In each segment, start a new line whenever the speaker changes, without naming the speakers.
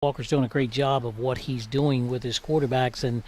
Walker's doing a great job of what he's doing with his quarterbacks and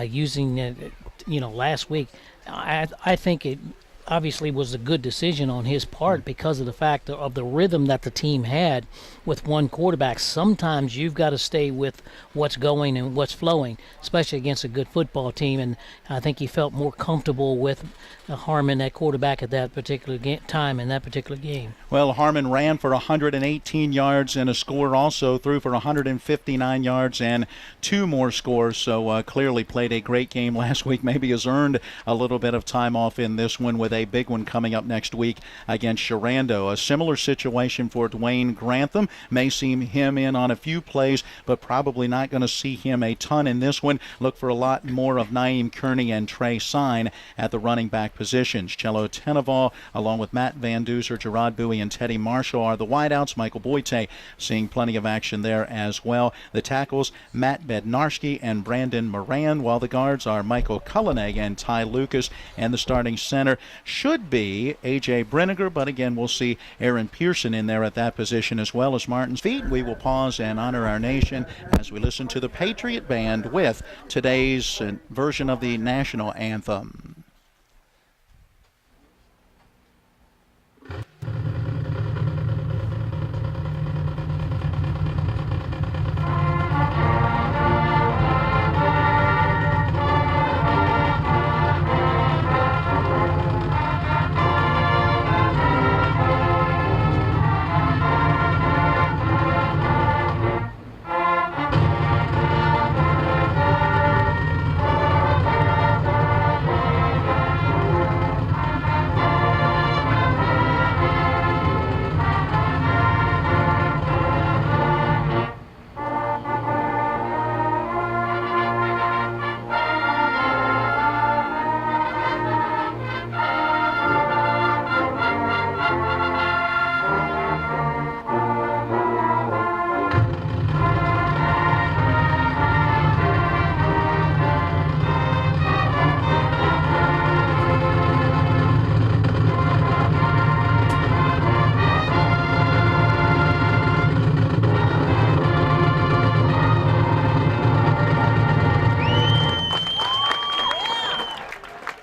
using it. Last week, I think it obviously was a good decision on his part because of the fact of the rhythm that the team had with one quarterback. Sometimes you've got to stay with what's going and what's flowing, especially against a good football team. And I think he felt more comfortable with Harmon at quarterback at that particular time in that particular game.
Well, Harmon ran for 118 yards and a score, also threw for 159 yards and 2 more scores. So clearly played a great game last week. Maybe has earned a little bit of time off in this one with a big one coming up next week against Sharando. A similar situation for Dwayne Grantham. May see him in on a few plays, but probably not going to see him a ton in this one. Look for a lot more of Naeem Kearney and Trey Sine at the running back positions. Cello Teneval, along with Matt Van Duser, Gerard Bowie, and Teddy Marshall are the wideouts. Michael Boite seeing plenty of action there as well. The tackles, Matt Bednarski and Brandon Moran, while the guards are Michael Cullinan and Ty Lucas, and the starting center should be A.J. Brenniger, but again, we'll see Aaron Pearson in there at that position as well as Martin's feet. We will pause and honor our nation as we listen to the Patriot Band with today's version of the national anthem.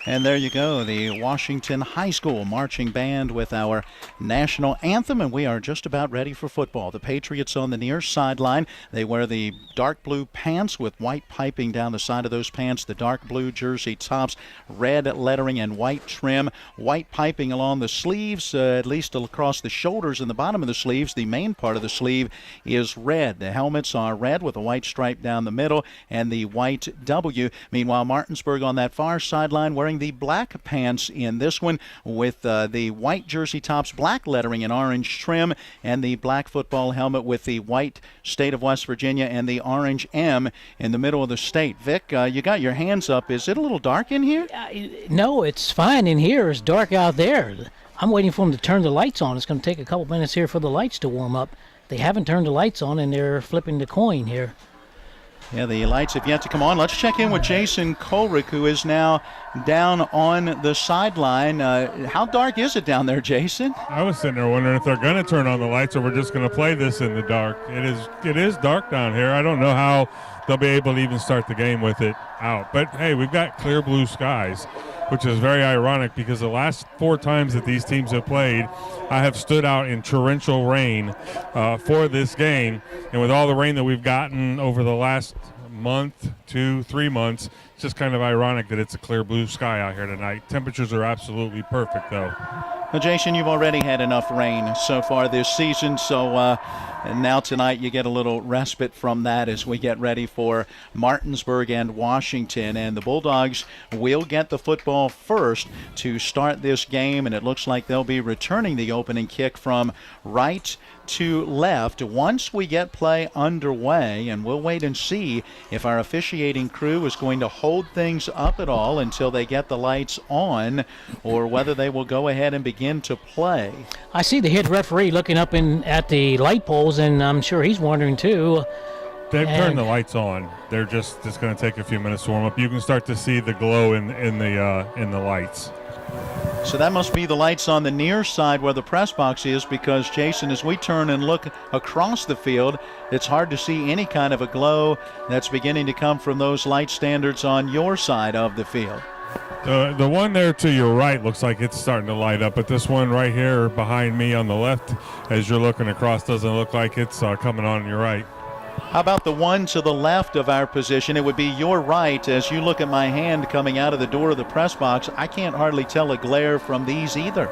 And there you go, the Washington High School marching band with our national anthem, and we are just about ready for football. The Patriots on the near sideline. They wear the dark blue pants with white piping down the side of those pants, the dark blue jersey tops, red lettering and white trim, white piping along the sleeves, at least across the shoulders and the bottom of the sleeves. The main part of the sleeve is red. The helmets are red with a white stripe down the middle and the white W. Meanwhile, Martinsburg on that far sideline wearing the black pants in this one with the white jersey tops, black lettering and orange trim, and the black football helmet with the white State of West Virginia and the orange M in the middle of the state. Vic, you got your hands up. Is it a little dark in here?
No, it's fine in here. It's dark out there. I'm waiting for them to turn the lights on. It's going to take a couple minutes here for the lights to warm up. They haven't turned the lights on, and they're flipping the coin here.
Yeah, the lights have yet to come on. Let's check in with Jason Kolrick, who is now down on the sideline. How dark is it down there, Jason?
I was sitting there wondering if they're going to turn on the lights or we're just going to play this in the dark. It is dark down here. I don't know how they'll be able to even start the game with it out. But, hey, we've got clear blue skies, which is very ironic because the last 4 times that these teams have played, I have stood out in torrential rain for this game. And with all the rain that we've gotten over the last month, 2-3 months, it's just kind of ironic that it's a clear blue sky out here tonight. Temperatures are absolutely perfect, though.
Well, Jason, you've already had enough rain so far this season, so and now tonight you get a little respite from that as we get ready for Martinsburg and Washington. And the Bulldogs will get the football first to start this game, and it looks like they'll be returning the opening kick from right to left once we get play underway, and we'll wait and see if our officiating crew is going to hold things up at all until they get the lights on, or whether they will go ahead and begin to play.
I see the head referee looking up at the light poles, and I'm sure he's wondering too.
They've turned the lights on. They're just going to take a few minutes to warm up. You can start to see the glow in the lights.
So that must be the lights on the near side where the press box is, because, Jason, as we turn and look across the field, it's hard to see any kind of a glow that's beginning to come from those light standards on your side of the field.
The one there to your right looks like it's starting to light up, but this one right here behind me on the left, as you're looking across, doesn't look like it's coming on your right.
How about the one to the left of our position? It would be your right. As you look at my hand coming out of the door of the press box, I can't hardly tell a glare from these either.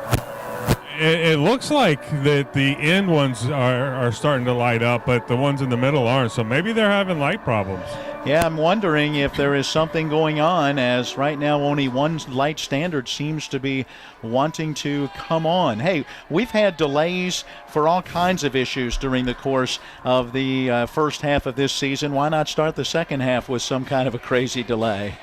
It looks like that the end ones are starting to light up, but the ones in the middle aren't, so maybe they're having light problems.
Yeah, I'm wondering if there is something going on, as right now only one light standard seems to be wanting to come on. Hey, we've had delays for all kinds of issues during the course of the first half of this season. Why not start the second half with some kind of a crazy delay?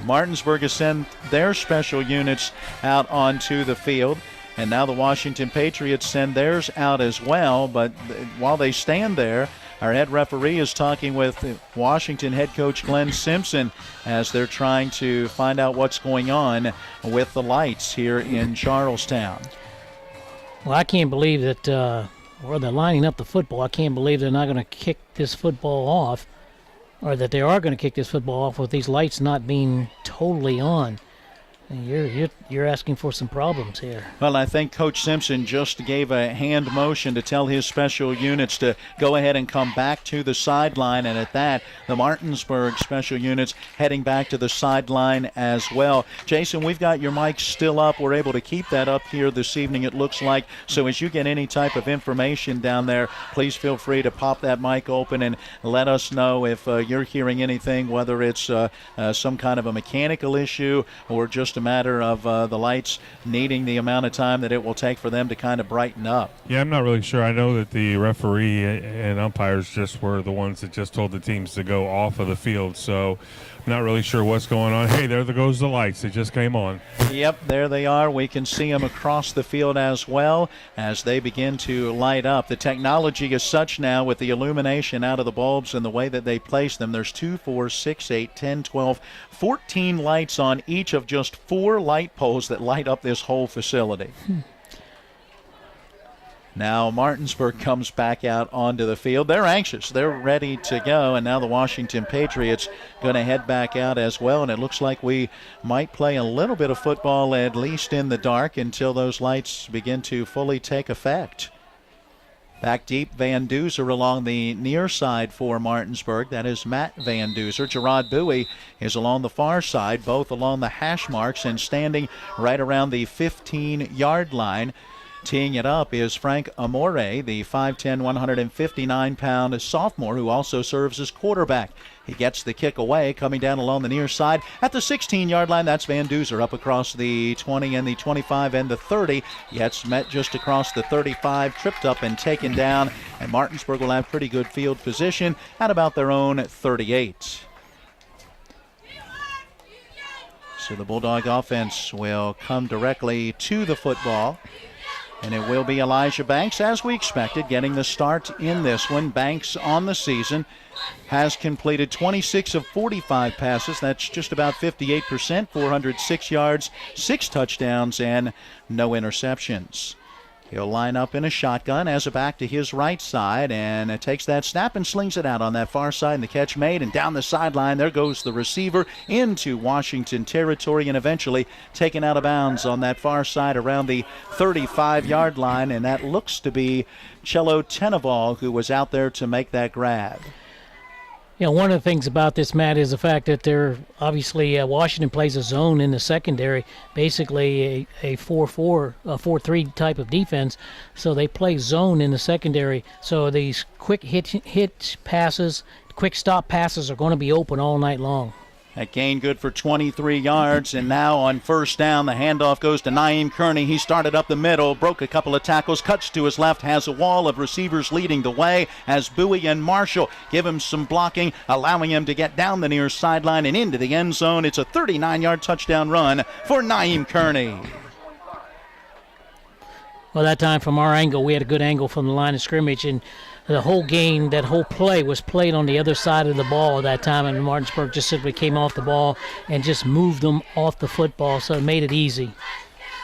Martinsburg has sent their special units out onto the field, and now the Washington Patriots send theirs out as well. But while they stand there, our head referee is talking with Washington head coach Glenn Simpson as they're trying to find out what's going on with the lights here in Charlestown.
Well, I can't believe that, or they're lining up the football. I can't believe they're not going to kick this football off, or that they are going to kick this football off with these lights not being totally on. And you're asking for some problems here.
Well, I think Coach Simpson just gave a hand motion to tell his special units to go ahead and come back to the sideline, and at that, the Martinsburg special units heading back to the sideline as well. Jason, we've got your mic still up. We're able to keep that up here this evening, it looks like. So as you get any type of information down there, please feel free to pop that mic open and let us know if you're hearing anything, whether it's some kind of a mechanical issue or just a matter of the lights needing the amount of time that it will take for them to kind of brighten up.
Yeah, I'm not really sure. I know that the referee and umpires just were the ones that just told the teams to go off of the field, so I'm not really sure what's going on. Hey, there goes the lights. They just came on.
Yep, there they are. We can see them across the field as well as they begin to light up. The technology is such now with the illumination out of the bulbs and the way that they place them. There's 2, 4, 6, 8, 10, 12, 14 lights on each of just 4 light poles that light up this whole facility. Now Martinsburg comes back out onto the field. They're anxious. They're ready to go. And now the Washington Patriots going to head back out as well. And it looks like we might play a little bit of football, at least in the dark, until those lights begin to fully take effect. Back deep, Van Duzer along the near side for Martinsburg. That is Matt Van Duzer. Gerard Bowie is along the far side, both along the hash marks and standing right around the 15-yard line. Teeing it up is Frank Amore, the 5'10", 159-pound sophomore who also serves as quarterback. He gets the kick away, coming down along the near side. At the 16-yard line, that's Van Duzer up across the 20 and the 25 and the 30. Gets met just across the 35, tripped up and taken down. And Martinsburg will have pretty good field position at about their own 38. So the Bulldog offense will come directly to the football. And it will be Elijah Banks, as we expected, getting the start in this one. Banks on the season has completed 26 of 45 passes. That's just about 58%, 406 yards, 6 touchdowns, and no interceptions. He'll line up in a shotgun as a back to his right side and takes that snap and slings it out on that far side, and the catch made, and down the sideline there goes the receiver into Washington territory and eventually taken out of bounds on that far side around the 35-yard line, and that looks to be Cello Teneval who was out there to make that grab.
You know, one of the things about this, Matt, is the fact that they're obviously Washington plays a zone in the secondary, basically a 4-4, a 4-3 type of defense. So they play zone in the secondary. So these quick hit passes, quick stop passes are going to be open all night long.
That gain good for 23 yards, and now on first down, the handoff goes to Naeem Kearney. He started up the middle, broke a couple of tackles, cuts to his left, has a wall of receivers leading the way as Bowie and Marshall give him some blocking, allowing him to get down the near sideline and into the end zone. It's a 39-yard touchdown run for Naeem Kearney.
Well, that time from our angle, we had a good angle from the line of scrimmage, and the whole game, that whole play was played on the other side of the ball at that time, and Martinsburg just simply came off the ball and just moved them off the football, so it made it easy.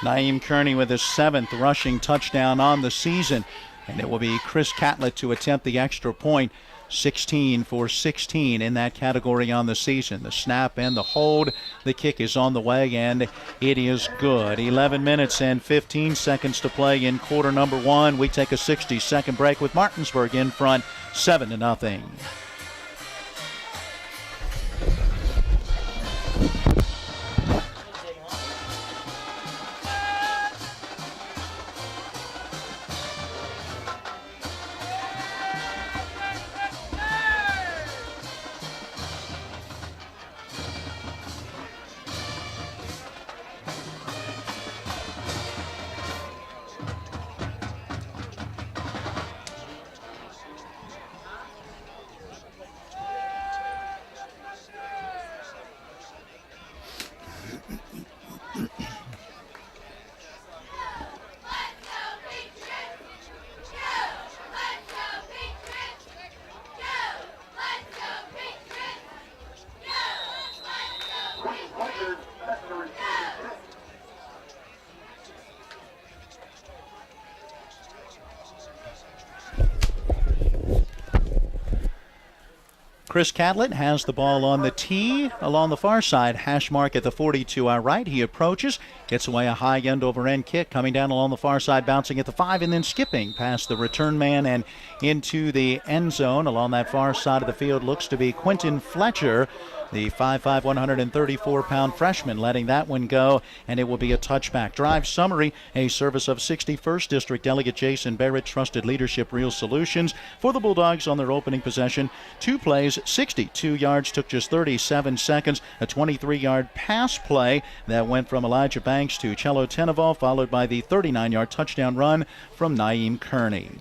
Naeem Kearney with his 7th rushing touchdown on the season, and it will be Chris Catlett to attempt the extra point. 16 for 16 in that category on the season. The snap and the hold. The kick is on the way, and it is good. 11 minutes and 15 seconds to play in quarter number 1. We take a 60-second break with Martinsburg in front, 7-0. Chris Catlett has the ball on the tee along the far side. Hash mark at the 40 to our right. He approaches, gets away a high end-over-end kick, coming down along the far side, bouncing at the 5, and then skipping past the return man and into the end zone along that far side of the field. Looks to be Quentin Fletcher, the 5'5", 134-pound freshman, letting that one go, and it will be a touchback. Drive summary, a service of 61st District Delegate Jason Barrett, Trusted Leadership, Real Solutions. For the Bulldogs on their opening possession, 2 plays, 62 yards, took just 37 seconds. A 23-yard pass play that went from Elijah Banks to Cello Teneval, followed by the 39-yard touchdown run from Naeem Kearney.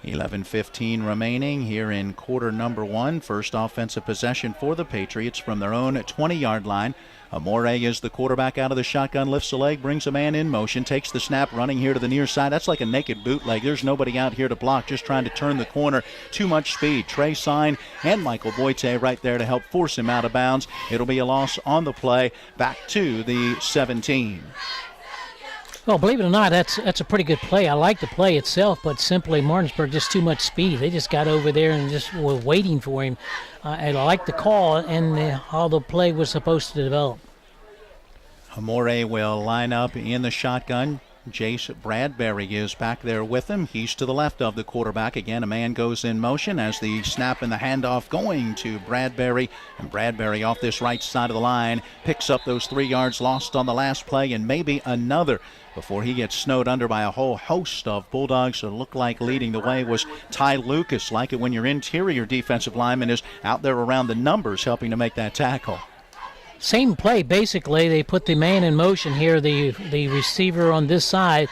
11:15 remaining here in quarter number 1. First offensive possession for the Patriots from their own 20-yard line. Amore is the quarterback out of the shotgun, lifts a leg, brings a man in motion, takes the snap, running here to the near side. That's like a naked bootleg. There's nobody out here to block, just trying to turn the corner. Too much speed. Trey Sign and Michael Boite right there to help force him out of bounds. It'll be a loss on the play, back to the 17.
Well, believe it or not, that's a pretty good play. I like the play itself, but simply Martinsburg just too much speed. They just got over there and just were waiting for him. I like the call and how the play was supposed to develop.
Amore will line up in the shotgun. Jace Bradbury is back there with him. He's to the left of the quarterback. Again, a man goes in motion as the snap and the handoff going to Bradbury. And Bradbury off this right side of the line picks up those 3 yards lost on the last play and maybe another before he gets snowed under by a whole host of Bulldogs. So it looked like leading the way was Ty Lucas. Like it when your interior defensive lineman is out there around the numbers helping to make that tackle.
Same play, basically. They put the man in motion here, the receiver on this side,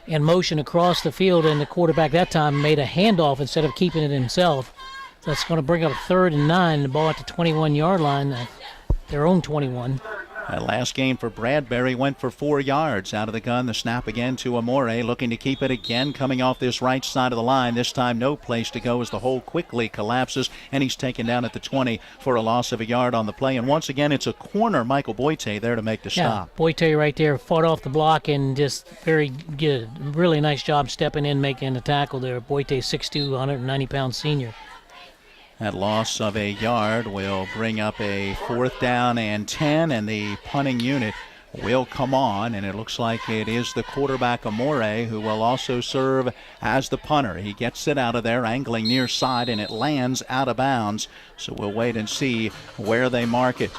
in motion across the field, and the quarterback that time made a handoff instead of keeping it himself. So that's going to bring up 3rd and 9, the ball at the 21-yard line, their own 21.
That last game for Bradbury went for 4 yards. Out of the gun, the snap again to Amore, looking to keep it again, coming off this right side of the line. This time no place to go as the hole quickly collapses, and he's taken down at the 20 for a loss of a yard on the play. And once again, it's a corner, Michael Boite, there to make the stop.
Boite right there fought off the block and just very good. Really nice job stepping in, making the tackle there. Boite, 6'2", 190-pound senior.
That loss of a yard will bring up a 4th down and 10, and the punting unit will come on, and it looks like it is the quarterback Amore who will also serve as the punter. He gets it out of there, angling near side, and it lands out of bounds. So we'll wait and see where they mark it.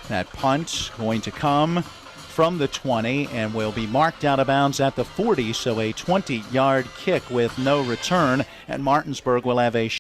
That punt going to come from the 20 and will be marked out of bounds at the 40, so a 20-yard kick with no return, and Martinsburg will have a